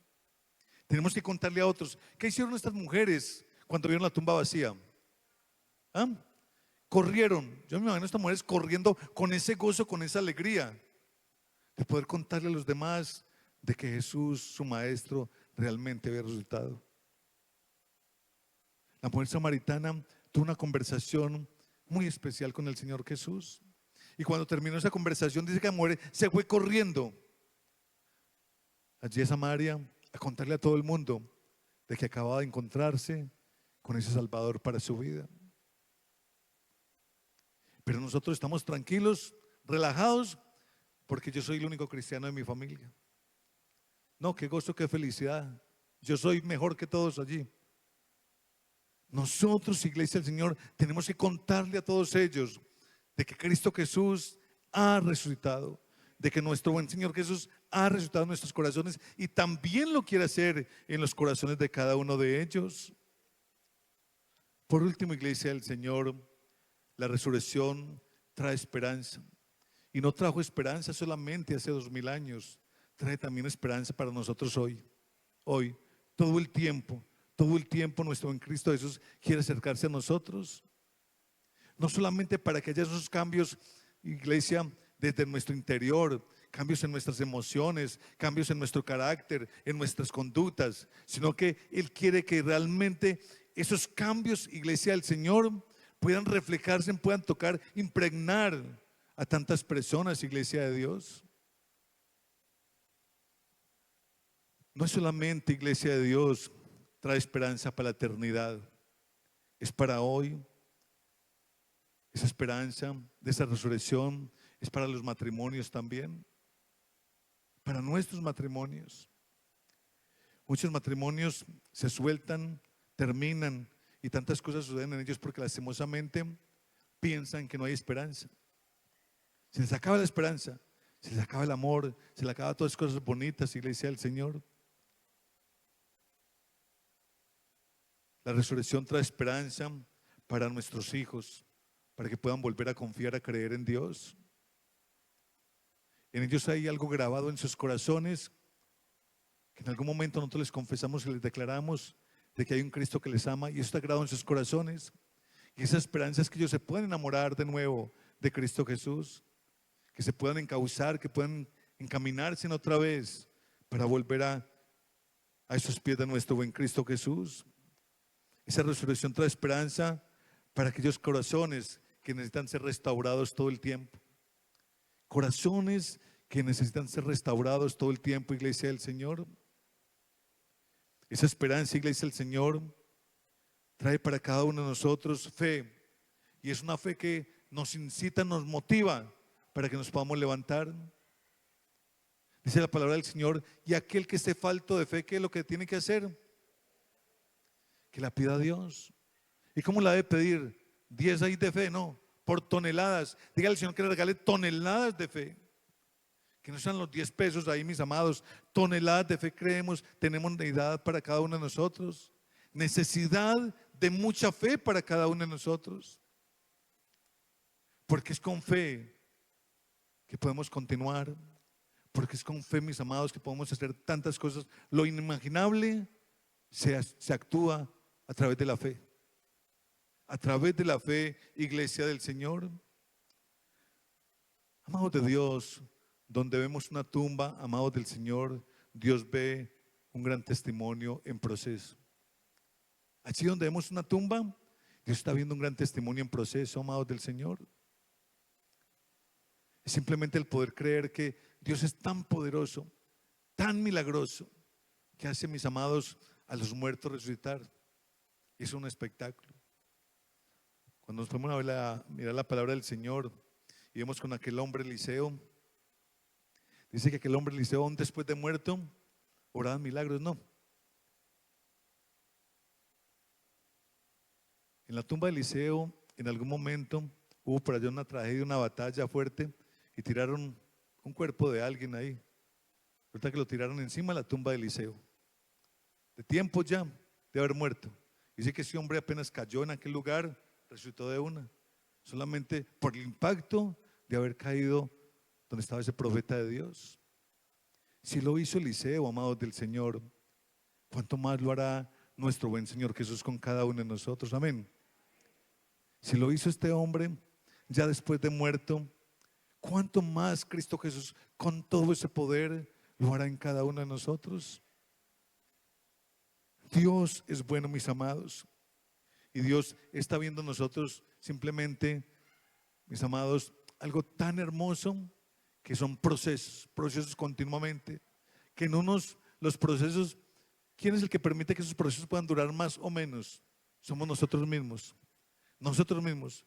Tenemos que contarle a otros. ¿Qué hicieron estas mujeres cuando vieron la tumba vacía? ¿Ah? Corrieron. Yo me imagino a estas mujeres corriendo con ese gozo, con esa alegría de poder contarle a los demás de que Jesús, su maestro, realmente había resucitado. La mujer samaritana tuvo una conversación muy especial con el Señor Jesús. Y cuando terminó esa conversación, dice que la mujer se fue corriendo allí a Samaria a contarle a todo el mundo de que acababa de encontrarse con ese Salvador para su vida. Pero nosotros estamos tranquilos, relajados, porque yo soy el único cristiano de mi familia. No, qué gozo, qué felicidad. Yo soy mejor que todos allí. Nosotros, Iglesia del Señor, tenemos que contarle a todos ellos de que Cristo Jesús ha resucitado, de que nuestro buen Señor Jesús ha resucitado en nuestros corazones y también lo quiere hacer en los corazones de cada uno de ellos. Por último, Iglesia del Señor, la resurrección trae esperanza. Y no trajo esperanza solamente hace 2000 años, trae también esperanza para nosotros hoy. Hoy, todo el tiempo nuestro buen Cristo Jesús quiere acercarse a nosotros. No solamente para que haya esos cambios, Iglesia, desde nuestro interior, cambios en nuestras emociones, cambios en nuestro carácter, en nuestras conductas, sino que Él quiere que realmente esos cambios, Iglesia del Señor, puedan reflejarse, puedan tocar, impregnar a tantas personas, Iglesia de Dios. No es solamente, Iglesia de Dios, trae esperanza para la eternidad, es para hoy. Esa esperanza de esa resurrección es para los matrimonios también, para nuestros matrimonios. Muchos matrimonios se sueltan, terminan y tantas cosas suceden en ellos porque lastimosamente piensan que no hay esperanza. Se les acaba la esperanza, se les acaba el amor, se les acaba todas las cosas bonitas, Iglesia del Señor. La resurrección trae esperanza para nuestros hijos, para que puedan volver a confiar, a creer en Dios. En ellos hay algo grabado en sus corazones, que en algún momento nosotros les confesamos y les declaramos de que hay un Cristo que les ama, y eso está grabado en sus corazones. Y esa esperanza es que ellos se puedan enamorar de nuevo de Cristo Jesús, que se puedan encauzar, que puedan encaminarse en otra vez para volver a esos pies de nuestro buen Cristo Jesús. Esa resurrección trae esperanza para aquellos corazones que necesitan ser restaurados todo el tiempo. Corazones que necesitan ser restaurados todo el tiempo, Iglesia del Señor. Esa esperanza, Iglesia del Señor, trae para cada uno de nosotros fe. Y es una fe que nos incita, nos motiva para que nos podamos levantar. Dice la palabra del Señor: y aquel que esté falto de fe, ¿qué es lo que tiene que hacer? Que la pida a Dios. ¿Y cómo la debe pedir? 10 ahí de fe, no, por toneladas. Dígale al Señor que le regale toneladas de fe. Que no sean los 10 pesos ahí, mis amados. Toneladas de fe creemos, tenemos deidad para cada uno de nosotros. Necesidad de mucha fe para cada uno de nosotros. Porque es con fe que podemos continuar. Porque es con fe, mis amados, que podemos hacer tantas cosas. Lo inimaginable se actúa a través de la fe. A través de la fe, Iglesia del Señor. Amados de Dios, donde vemos una tumba, amados del Señor, Dios ve un gran testimonio en proceso. Allí donde vemos una tumba, Dios está viendo un gran testimonio en proceso, amados del Señor. Es simplemente el poder creer que Dios es tan poderoso, tan milagroso, que hace, mis amados, a los muertos resucitar. Es un espectáculo. Cuando nos ponemos a mirar la palabra del Señor y vemos con aquel hombre Eliseo, dice que aquel hombre Eliseo, aún después de muerto, oraba milagros. No. En la tumba de Eliseo, en algún momento, hubo por allá una tragedia, una batalla fuerte, y tiraron un cuerpo de alguien ahí. Ahorita que lo tiraron encima de la tumba de Eliseo. De tiempo ya de haber muerto. Dice que ese hombre apenas cayó en aquel lugar, resucitó de una. Solamente por el impacto de haber caído donde estaba ese profeta de Dios. Si lo hizo Eliseo, amados del Señor, ¿cuánto más lo hará nuestro buen Señor Jesús con cada uno de nosotros? Amén. Si lo hizo este hombre ya después de muerto, ¿cuánto más Cristo Jesús con todo ese poder lo hará en cada uno de nosotros? Dios es bueno, mis amados, y Dios está viendo en nosotros simplemente, mis amados, algo tan hermoso, que son procesos continuamente, que en unos los procesos ¿Quién es el que permite que esos procesos puedan durar más o menos? Somos nosotros mismos. Nosotros mismos.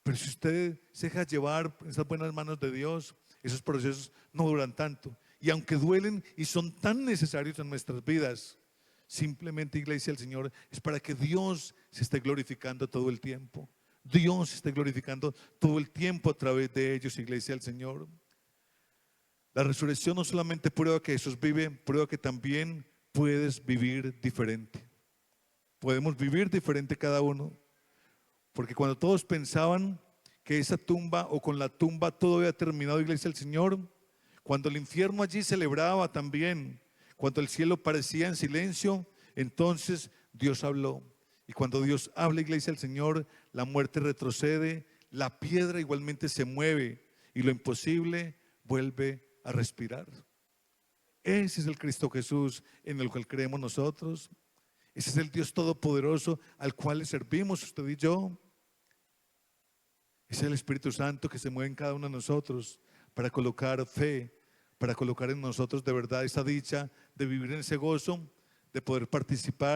Pero si usted se deja llevar en esas buenas manos de Dios, esos procesos no duran tanto. Y aunque duelen y son tan necesarios en nuestras vidas, simplemente, iglesia del Señor, es para que Dios se esté glorificando todo el tiempo. Dios se esté glorificando todo el tiempo a través de ellos, iglesia del Señor. La resurrección no solamente prueba que Jesús vive, prueba que también puedes vivir diferente. Podemos vivir diferente cada uno. Porque cuando todos pensaban que esa tumba o con la tumba todo había terminado, iglesia del Señor, cuando el infierno allí celebraba también, cuando el cielo parecía en silencio, entonces Dios habló. Y cuando Dios habla, iglesia del Señor, la muerte retrocede, la piedra igualmente se mueve y lo imposible vuelve a respirar. Ese es el Cristo Jesús en el cual creemos nosotros. Ese es el Dios Todopoderoso al cual le servimos usted y yo. Ese es el Espíritu Santo que se mueve en cada uno de nosotros para colocar fe, para colocar en nosotros de verdad esa dicha de vivir en ese gozo, de poder participar